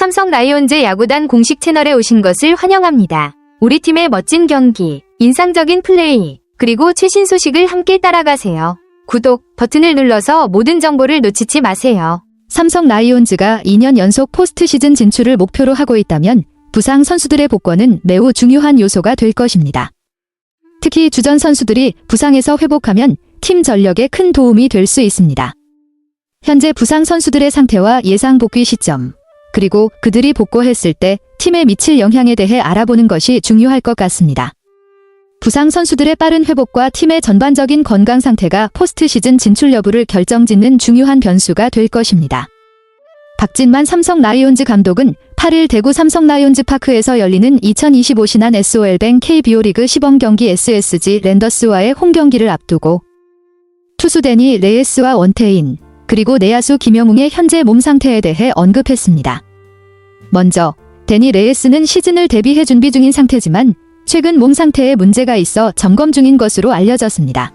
삼성 라이온즈 야구단 공식 채널에 오신 것을 환영합니다. 우리 팀의 멋진 경기, 인상적인 플레이, 그리고 최신 소식을 함께 따라가세요. 구독 버튼을 눌러서 모든 정보를 놓치지 마세요. 삼성 라이온즈가 2년 연속 포스트 시즌 진출을 목표로 하고 있다면 부상 선수들의 복권은 매우 중요한 요소가 될 것입니다. 특히 주전 선수들이 부상에서 회복하면 팀 전력에 큰 도움이 될 수 있습니다. 현재 부상 선수들의 상태와 예상 복귀 시점, 그리고 그들이 복귀했을 때 팀에 미칠 영향에 대해 알아보는 것이 중요할 것 같습니다. 부상 선수들의 빠른 회복과 팀의 전반적인 건강 상태가 포스트 시즌 진출 여부를 결정짓는 중요한 변수가 될 것입니다. 박진만 삼성 라이온즈 감독은 8일 대구 삼성 라이온즈 파크에서 열리는 2025 신한 SOL뱅 KBO 리그 시범 경기 SSG 랜더스와의 홈 경기를 앞두고 투수 데니 레예스와 원태인, 그리고 내야수 김영웅의 현재 몸 상태에 대해 언급했습니다. 먼저 데니 레예스는 시즌을 대비해 준비 중인 상태지만 최근 몸 상태에 문제가 있어 점검 중인 것으로 알려졌습니다.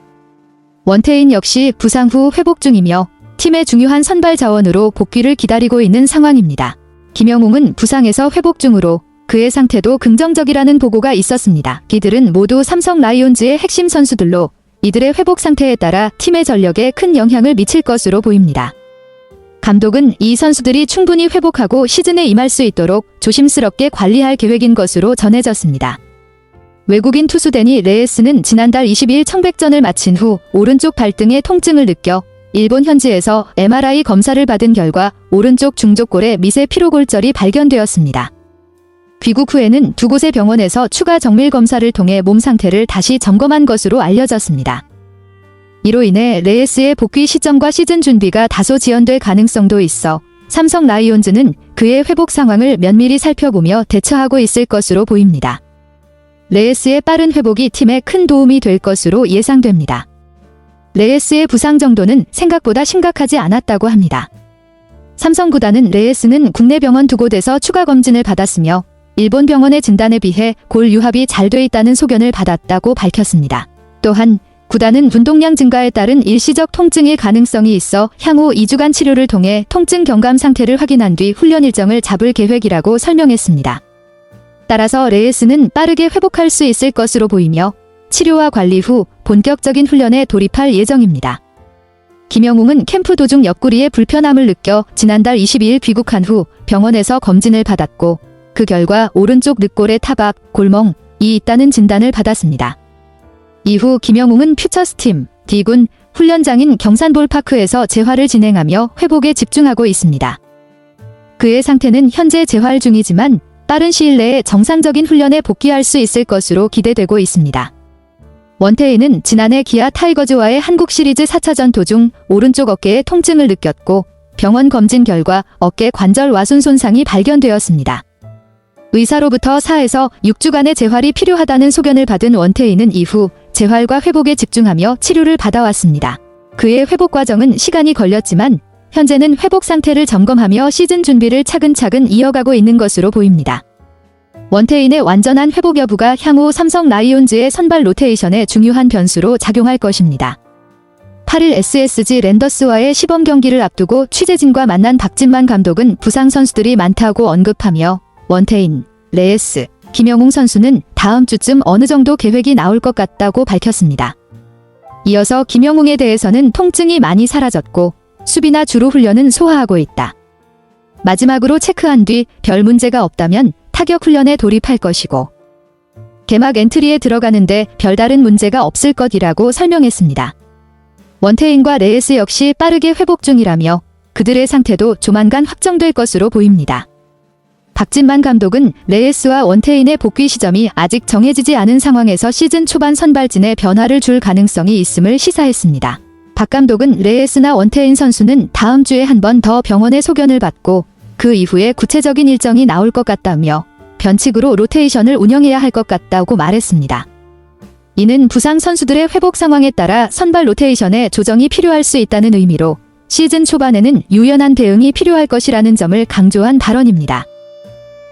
원태인 역시 부상 후 회복 중이며 팀의 중요한 선발 자원으로 복귀를 기다리고 있는 상황입니다. 김영웅은 부상에서 회복 중으로 그의 상태도 긍정적이라는 보고가 있었습니다. 이들은 모두 삼성 라이온즈의 핵심 선수들로 이들의 회복 상태에 따라 팀의 전력에 큰 영향을 미칠 것으로 보입니다. 감독은 이 선수들이 충분히 회복하고 시즌에 임할 수 있도록 조심스럽게 관리할 계획인 것으로 전해졌습니다. 외국인 투수 데니 레예스는 지난달 22일 청백전을 마친 후 오른쪽 발등에 통증을 느껴 일본 현지에서 MRI 검사를 받은 결과 오른쪽 중족골에 미세 피로골절이 발견되었습니다. 귀국 후에는 두 곳의 병원에서 추가 정밀 검사를 통해 몸 상태를 다시 점검한 것으로 알려졌습니다. 이로 인해 레예스의 복귀 시점과 시즌 준비가 다소 지연될 가능성도 있어 삼성 라이온즈는 그의 회복 상황을 면밀히 살펴보며 대처하고 있을 것으로 보입니다. 레예스의 빠른 회복이 팀에 큰 도움이 될 것으로 예상됩니다. 레예스의 부상 정도는 생각보다 심각하지 않았다고 합니다. 삼성 구단은 레예스는 국내 병원 두 곳에서 추가 검진을 받았으며 일본 병원의 진단에 비해 골 유합이 잘 돼 있다는 소견을 받았다고 밝혔습니다. 또한 구단은 운동량 증가에 따른 일시적 통증의 가능성이 있어 향후 2주간 치료를 통해 통증 경감 상태를 확인한 뒤 훈련 일정을 잡을 계획이라고 설명했습니다. 따라서 레예스는 빠르게 회복할 수 있을 것으로 보이며 치료와 관리 후 본격적인 훈련에 돌입할 예정입니다. 김영웅은 캠프 도중 옆구리에 불편함을 느껴 지난달 22일 귀국한 후 병원에서 검진을 받았고 그 결과 오른쪽 늑골의 타박, 골멍이 있다는 진단을 받았습니다. 이후 김영웅은 퓨처스팀 D군 훈련장인 경산볼파크에서 재활을 진행하며 회복에 집중하고 있습니다. 그의 상태는 현재 재활 중이지만 빠른 시일 내에 정상적인 훈련에 복귀할 수 있을 것으로 기대되고 있습니다. 원태인은 지난해 기아 타이거즈와의 한국 시리즈 4차전 도중 오른쪽 어깨에 통증을 느꼈고 병원 검진 결과 어깨 관절 와순 손상이 발견되었습니다. 의사로부터 4에서 6주간의 재활이 필요하다는 소견을 받은 원태인은 이후 재활과 회복에 집중하며 치료를 받아왔습니다. 그의 회복 과정은 시간이 걸렸지만 현재는 회복 상태를 점검하며 시즌 준비를 차근차근 이어가고 있는 것으로 보입니다. 원태인의 완전한 회복 여부가 향후 삼성 라이온즈의 선발 로테이션에 중요한 변수로 작용할 것입니다. 8일 SSG 랜더스와의 시범 경기를 앞두고 취재진과 만난 박진만 감독은 부상 선수들이 많다고 언급하며 원태인, 레예스, 김영웅 선수는 다음 주쯤 어느 정도 계획이 나올 것 같다고 밝혔습니다. 이어서 김영웅에 대해서는 통증이 많이 사라졌고 수비나 주로 훈련은 소화하고 있다. 마지막으로 체크한 뒤 별 문제가 없다면 타격 훈련에 돌입할 것이고 개막 엔트리에 들어가는데 별다른 문제가 없을 것이라고 설명했습니다. 원태인과 레예스 역시 빠르게 회복 중이라며 그들의 상태도 조만간 확정될 것으로 보입니다. 박진만 감독은 레예스와 원태인의 복귀 시점이 아직 정해지지 않은 상황에서 시즌 초반 선발진에 변화를 줄 가능성이 있음을 시사했습니다. 박 감독은 레예스나 원태인 선수는 다음 주에 한 번 더 병원의 소견을 받고 그 이후에 구체적인 일정이 나올 것 같다며 변칙으로 로테이션을 운영해야 할 것 같다고 말했습니다. 이는 부상 선수들의 회복 상황에 따라 선발 로테이션에 조정이 필요할 수 있다는 의미로 시즌 초반에는 유연한 대응이 필요할 것이라는 점을 강조한 발언입니다.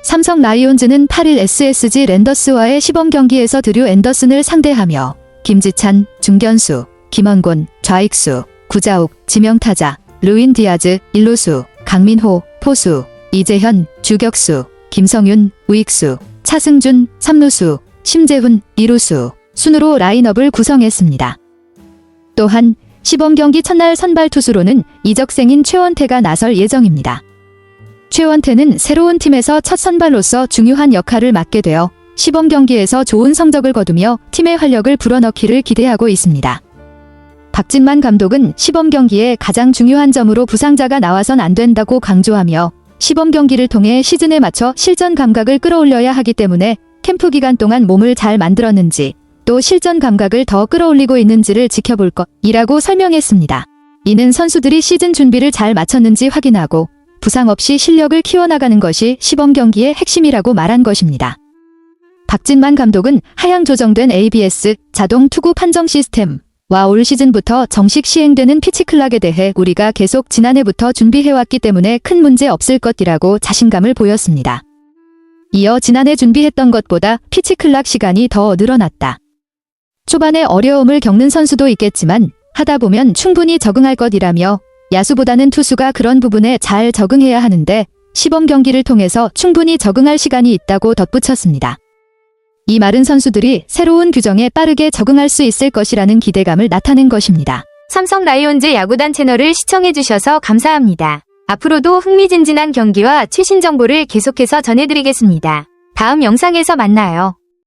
삼성 라이온즈는 8일 SSG 랜더스와의 시범 경기에서 드류 앤더슨을 상대하며 김지찬, 중견수, 김원곤, 좌익수, 구자욱, 지명타자, 루인 디아즈, 일루수, 강민호, 포수, 이재현, 주격수, 김성윤, 우익수, 차승준, 3루수, 심재훈, 2루수 순으로 라인업을 구성했습니다. 또한 시범경기 첫날 선발 투수로는 이적생인 최원태가 나설 예정입니다. 최원태는 새로운 팀에서 첫 선발로서 중요한 역할을 맡게 되어 시범경기에서 좋은 성적을 거두며 팀의 활력을 불어넣기를 기대하고 있습니다. 박진만 감독은 시범경기에 가장 중요한 점으로 부상자가 나와선 안 된다고 강조하며 시범경기를 통해 시즌에 맞춰 실전 감각을 끌어올려야 하기 때문에 캠프 기간 동안 몸을 잘 만들었는지 또 실전 감각을 더 끌어올리고 있는지를 지켜볼 것이라고 설명했습니다. 이는 선수들이 시즌 준비를 잘 마쳤는지 확인하고 부상 없이 실력을 키워나가는 것이 시범경기의 핵심이라고 말한 것입니다. 박진만 감독은 하향 조정된 ABS 자동 투구 판정 시스템과 올 시즌부터 정식 시행되는 피치클락에 대해 우리가 계속 지난해부터 준비해왔기 때문에 큰 문제 없을 것이라고 자신감을 보였습니다. 이어 지난해 준비했던 것보다 피치클락 시간이 더 늘어났다. 초반에 어려움을 겪는 선수도 있겠지만 하다 보면 충분히 적응할 것이라며 야수보다는 투수가 그런 부분에 잘 적응해야 하는데 시범 경기를 통해서 충분히 적응할 시간이 있다고 덧붙였습니다. 이 말은 선수들이 새로운 규정에 빠르게 적응할 수 있을 것이라는 기대감을 나타낸 것입니다. 삼성 라이온즈 야구단 채널을 시청해주셔서 감사합니다. 앞으로도 흥미진진한 경기와 최신 정보를 계속해서 전해드리겠습니다. 다음 영상에서 만나요.